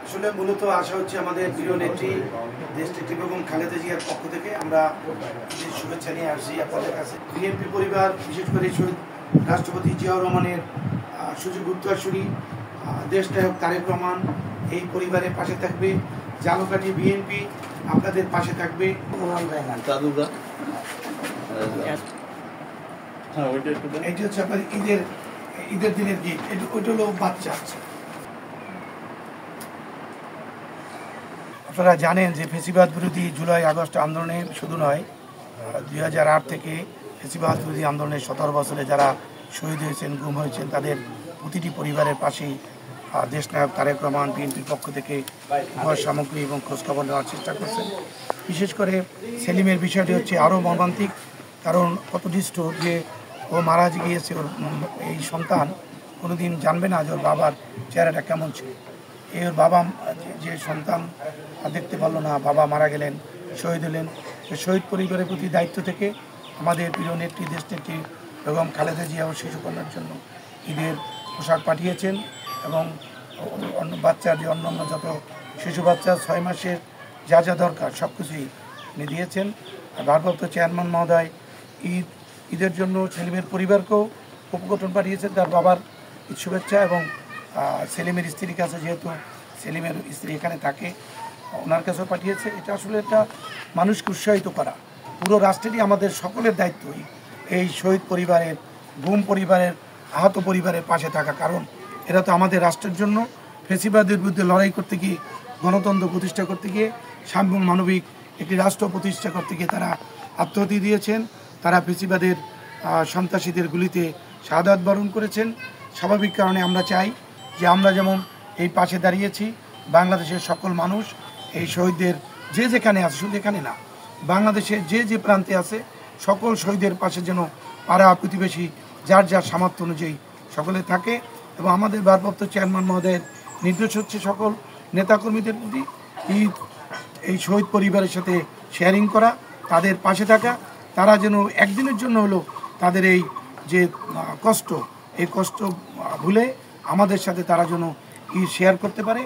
আসলে মূলত আশা হচ্ছে আমাদের প্রিয় নেত্রী দেশনেত্রী বেগম খালেদা জিয়ার পক্ষ থেকে আমরা শুভেচ্ছা নিয়ে আসছি আপনাদের কাছে। বিএনপি পরিবার, বিশেষ করে শহীদ রাষ্ট্রপতি জিয়াউর রহমানের সুযোগ্য উত্তরসূরি দেশনায়ক তারেক রহমান এই পরিবারের পাশে থাকবে। জালকাঠি বিএনপি আপনাদের পাশে থাকবে। এটি হচ্ছে আপনার ঈদের দিনের গিফট। ওইটা হলো বাচ্চা আছে। আপনারা জানেন যে ফ্যাসিবাদ বিরোধী জুলাই আগস্ট আন্দোলনে শুধু নয়, 2008 থেকে ফ্যাসিবাদ বিরোধী আন্দোলনের 17 বছরে যারা শহীদ হয়েছেন, গুম হয়েছেন, তাদের প্রতিটি পরিবারের পাশেই দেশনায়ক তারেক রহমান বিএনপির পক্ষ থেকে উপহার সামগ্রী এবং খোঁজখবর নেওয়ার চেষ্টা করছেন। বিশেষ করে সেলিমের বিষয়টি হচ্ছে আরও মর্মান্তিক, কারণ কত নিষ্ঠুর যে ও মারা গিয়েছে, ওর এই সন্তান কোনোদিন জানবে না যে ওর বাবার চেহারাটা কেমন ছিল। ওর বাবা যে সন্তান দেখতে পারলো না, বাবা মারা গেলেন, শহীদ হলেন। শহীদ পরিবারের প্রতি দায়িত্ব থেকে আমাদের প্রিয় নেত্রী দেশনেত্রী বেগম খালেদা জিয়া ও শিশুকন্যার জন্য ঈদের পোশাক পাঠিয়েছেন এবং অন্য বাচ্চা যে অন্যান্য যত শিশু বাচ্চা 6 মাসের যা যা দরকার সব কিছুই উনি দিয়েছেন। ভারপ্রাপ্ত চেয়ারম্যান মহোদয় ঈদের জন্য সেলিমের পরিবারকেও উপকরণ পাঠিয়েছেন, তার বাবার শুভেচ্ছা, এবং সেলিমের স্ত্রীর কাছে, যেহেতু সেলিমের স্ত্রী এখানে থাকে, ওনার কাছেও পাঠিয়েছে। এটা আসলে একটা মানুষকে উৎসাহিত করা, পুরো রাষ্ট্রেরই আমাদের সকলের দায়িত্ব এই শহীদ পরিবারের, গুম পরিবারের, আহত পরিবারের পাশে থাকা। কারণ এরা তো আমাদের রাষ্ট্রের জন্য ফ্যাসিবাদের বিরুদ্ধে লড়াই করতে গিয়ে, গণতন্ত্র প্রতিষ্ঠা করতে গিয়ে, সাম্য মানবিক একটি রাষ্ট্র প্রতিষ্ঠা করতে গিয়ে তারা আত্মহতি দিয়েছেন। তারা ফ্যাসিবাদের সন্ত্রাসীদের গুলিতে শাহাদাত বরণ করেছেন। স্বাভাবিক কারণে আমরা চাই যে আমরা যেমন এই পাশে দাঁড়িয়েছি, বাংলাদেশের সকল মানুষ এই শহীদদের যে যেখানে আছে, শুধু এখানে না, বাংলাদেশের যে যে প্রান্তে আছে সকল শহীদের পাশে যেন পাড়া প্রতিবেশী যার যার সামর্থ্য অনুযায়ী সকলে থাকে। এবং আমাদের ভারপ্রাপ্ত চেয়ারম্যান মহোদয়ের নির্দেশ হচ্ছে সকল নেতাকর্মীদের প্রতি এই শহীদ পরিবারের সাথে শেয়ারিং করা, তাদের পাশে থাকা। তারা যেন একদিনের জন্য হলো তাদের এই যে কষ্ট, এই কষ্ট ভুলে আমাদের সাথে তারা যেন শেয়ার করতে পারে।